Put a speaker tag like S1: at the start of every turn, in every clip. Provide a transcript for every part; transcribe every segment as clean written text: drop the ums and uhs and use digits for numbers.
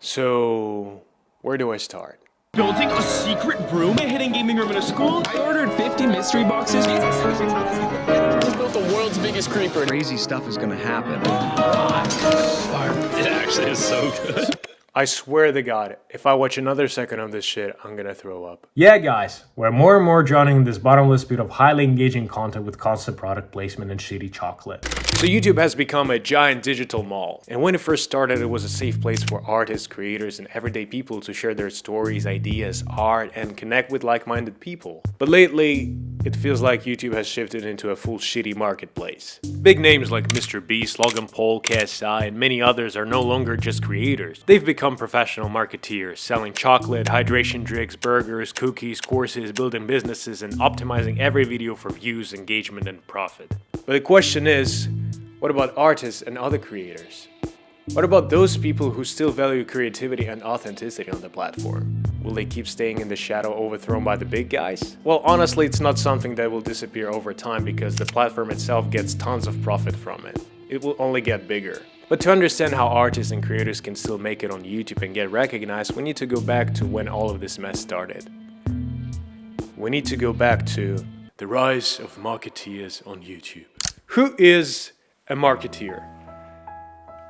S1: So, where do I start?
S2: Building a secret room, a hidden gaming room in a school.
S3: I ordered 50 mystery boxes.
S4: Just built the world's biggest creeper.
S3: Crazy stuff is gonna happen.
S2: It actually is so good.
S1: I swear to God, if I watch another second of this shit, I'm gonna throw up.
S5: Yeah guys, we're more and more drowning in this bottomless pit of highly engaging content with constant product placement and shitty chocolate.
S1: So YouTube has become a giant digital mall. And when it first started, it was a safe place for artists, creators, and everyday people to share their stories, ideas, art, and connect with like-minded people. But lately, it feels like YouTube has shifted into a full shitty marketplace. Big names like MrBeast, Logan Paul, KSI, and many others are no longer just creators. They've become professional marketeers, selling chocolate, hydration drinks, burgers, cookies, courses, building businesses, and optimizing every video for views, engagement, and profit. But the question is, what about artists and other creators? What about those people who still value creativity and authenticity on the platform? Will they keep staying in the shadow overthrown by the big guys? Well, honestly, it's not something that will disappear over time because the platform itself gets tons of profit from it. It will only get bigger. But to understand how artists and creators can still make it on YouTube and get recognized, we need to go back to when all of this mess started. We need to go back to the rise of marketeers on YouTube. Who is a marketeer?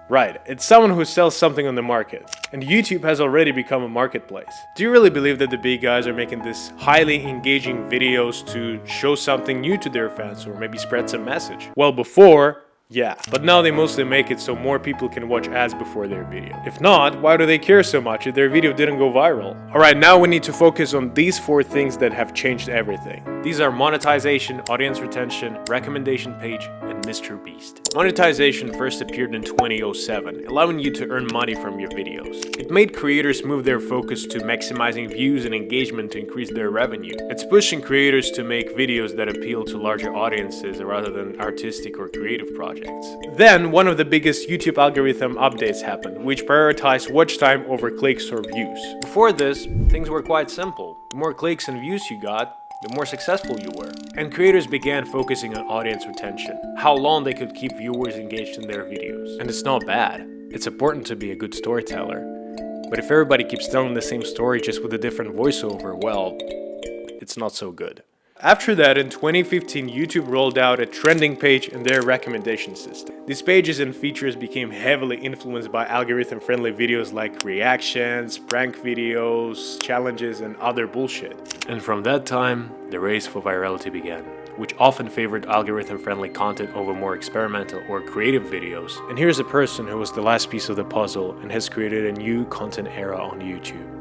S1: Right, it's someone who sells something on the market. And YouTube has already become a marketplace. Do you really believe that the big guys are making these highly engaging videos to show something new to their fans or maybe spread some message? Well, before, yeah, but now they mostly make it so more people can watch ads before their video. If not, why do they care so much if their video didn't go viral? Alright, now we need to focus on these 4 things that have changed everything. These are monetization, audience retention, recommendation page, and MrBeast. Monetization first appeared in 2007, allowing you to earn money from your videos. It made creators move their focus to maximizing views and engagement to increase their revenue. It's pushing creators to make videos that appeal to larger audiences rather than artistic or creative projects. Then, one of the biggest YouTube algorithm updates happened, which prioritized watch time over clicks or views. Before this, things were quite simple. The more clicks and views you got, the more successful you were. And creators began focusing on audience retention, how long they could keep viewers engaged in their videos. And it's not bad. It's important to be a good storyteller. But if everybody keeps telling the same story just with a different voiceover, well, it's not so good. After that, in 2015, YouTube rolled out a trending page in their recommendation system. These pages and features became heavily influenced by algorithm-friendly videos like reactions, prank videos, challenges, and other bullshit. And from that time, the race for virality began, which often favored algorithm-friendly content over more experimental or creative videos. And here's a person who was the last piece of the puzzle and has created a new content era on YouTube.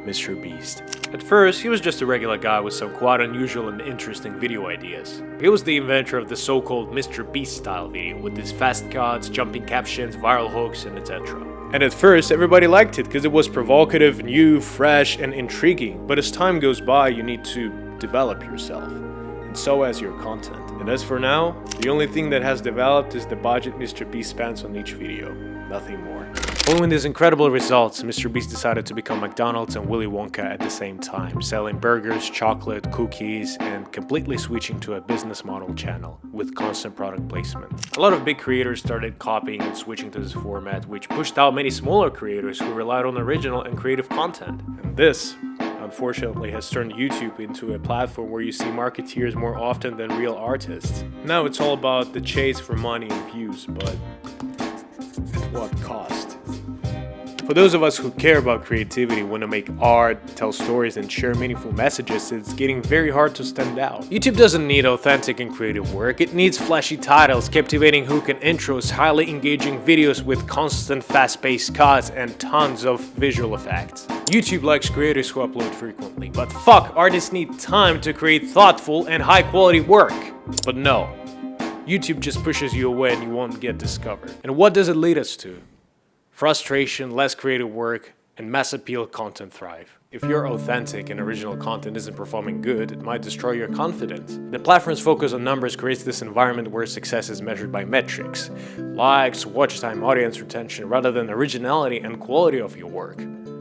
S1: MrBeast. At first, he was just a regular guy with some quite unusual and interesting video ideas. He was the inventor of the so-called MrBeast style video with his fast cuts, jumping captions, viral hooks, and etc. And at first, everybody liked it because it was provocative, new, fresh, and intriguing. But as time goes by, you need to develop yourself. And so has your content. And as for now, the only thing that has developed is the budget MrBeast spends on each video. Nothing more. Following these incredible results, MrBeast decided to become McDonald's and Willy Wonka at the same time, selling burgers, chocolate, cookies, and completely switching to a business model channel with constant product placement. A lot of big creators started copying and switching to this format, which pushed out many smaller creators who relied on original and creative content. And this, unfortunately, has turned YouTube into a platform where you see marketeers more often than real artists. Now it's all about the chase for money and views, but at what cost? For those of us who care about creativity, want to make art, tell stories, and share meaningful messages, it's getting very hard to stand out. YouTube doesn't need authentic and creative work, it needs flashy titles, captivating hook and intros, highly engaging videos with constant fast-paced cuts, and tons of visual effects. YouTube likes creators who upload frequently, but fuck, artists need time to create thoughtful and high-quality work. But no, YouTube just pushes you away and you won't get discovered. And what does it lead us to? Frustration, less creative work, and mass appeal content thrive. If your authentic and original content isn't performing good, it might destroy your confidence. The platform's focus on numbers creates this environment where success is measured by metrics, likes, watch time, audience retention, rather than originality and quality of your work.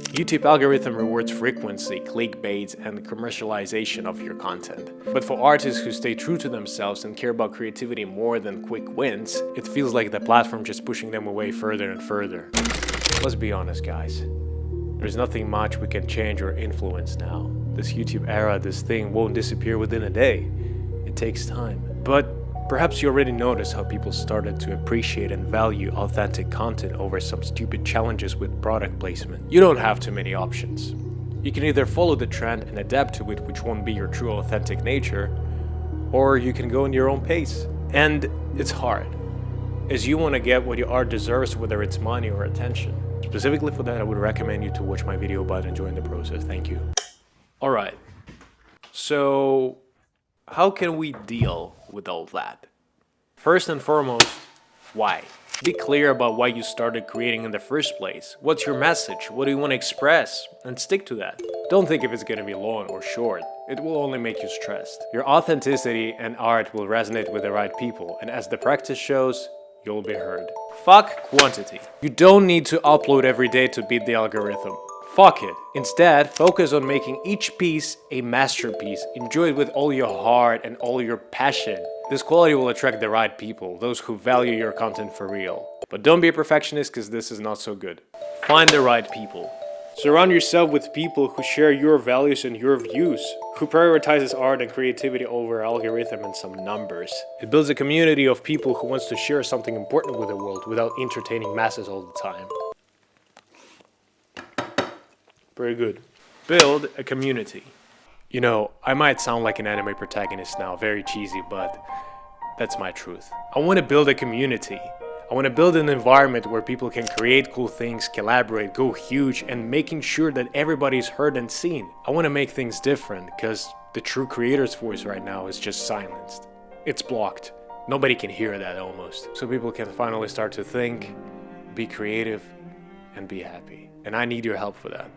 S1: YouTube algorithm rewards frequency, clickbaits, and commercialization of your content. But for artists who stay true to themselves and care about creativity more than quick wins, it feels like the platform just pushing them away further and further. Let's be honest, guys. There's nothing much we can change or influence now. This YouTube era, this thing won't disappear within a day. It takes time. But perhaps you already noticed how people started to appreciate and value authentic content over some stupid challenges with product placement. You don't have too many options. You can either follow the trend and adapt to it, which won't be your true authentic nature, or you can go in your own pace. And it's hard, as you want to get what your art deserves, whether it's money or attention. Specifically for that, I would recommend you to watch my video about enjoying the process. Thank you. Alright, so how can we deal with all that? First and foremost, why? Be clear about why you started creating in the first place. What's your message? What do you want to express? And stick to that. Don't think if it's going to be long or short. It will only make you stressed. Your authenticity and art will resonate with the right people, and as the practice shows, you'll be heard. Fuck quantity. You don't need to upload every day to beat the algorithm. Fuck it. Instead, focus on making each piece a masterpiece. Enjoy it with all your heart and all your passion. This quality will attract the right people, those who value your content for real. But don't be a perfectionist, because this is not so good. Find the right people. Surround yourself with people who share your values and your views, who prioritizes art and creativity over algorithm and some numbers. It builds a community of people who wants to share something important with the world without entertaining masses all the time. Very good. Build a community. You know, I might sound like an anime protagonist now, very cheesy, but that's my truth. I want to build a community. I want to build an environment where people can create cool things, collaborate, go huge, and making sure that everybody's heard and seen. I want to make things different, because the true creator's voice right now is just silenced. It's blocked. Nobody can hear that almost. So people can finally start to think, be creative, and be happy. And I need your help for that.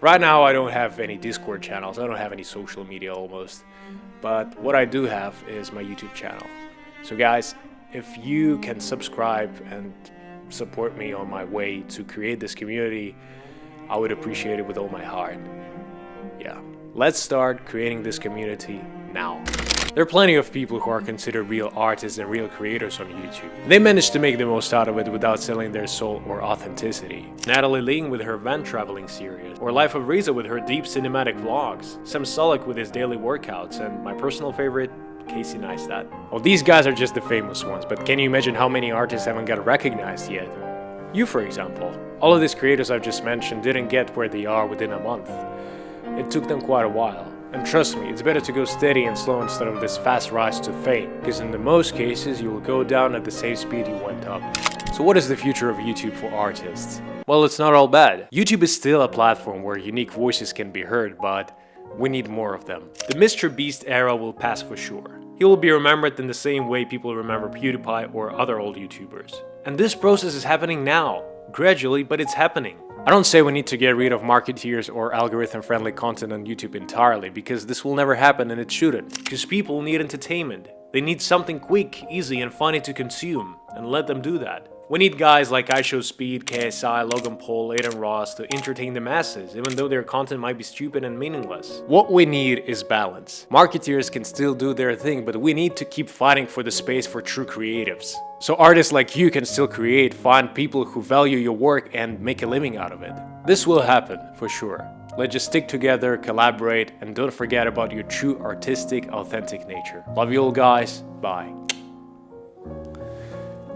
S1: Right now I don't have any Discord channels, I don't have any social media almost, but what I do have is my YouTube channel. So guys, if you can subscribe and support me on my way to create this community, I would appreciate it with all my heart. Yeah, let's start creating this community now. There are plenty of people who are considered real artists and real creators on YouTube. They managed to make the most out of it without selling their soul or authenticity. Natalie Ling with her van traveling series, or Life of Riza with her deep cinematic vlogs, Sam Sulek with his daily workouts, and my personal favorite, 𝐀𝐦𝐚𝐳𝐢𝐧𝐠. Well, these guys are just the famous ones, but can you imagine how many artists haven't got recognized yet? You, for example. All of these creators I've just mentioned didn't get where they are within a month. It took them quite a while. And trust me, it's better to go steady and slow instead of this fast rise to fame, because in the most cases you will go down at the same speed you went up. So what is the future of YouTube for artists? Well, it's not all bad. YouTube is still a platform where unique voices can be heard, but we need more of them. The Mr. Beast era will pass for sure. He will be remembered in the same way people remember PewDiePie or other old YouTubers. And this process is happening now, gradually, but it's happening. I don't say we need to get rid of Marketeers or algorithm-friendly content on YouTube entirely, because this will never happen and it shouldn't. Because people need entertainment. They need something quick, easy, and funny to consume, and let them do that. We need guys like 𝐼𝐸𝐴, KSI, Logan Paul, Aiden Ross to entertain the masses, even though their content might be stupid and meaningless. What we need is balance. Marketeers can still do their thing, but we need to keep fighting for the space for true creatives. So artists like you can still create, find people who value your work, and make a living out of it. This will happen, for sure. Let's just stick together, collaborate, and don't forget about your true artistic, authentic nature. Love you all guys, bye.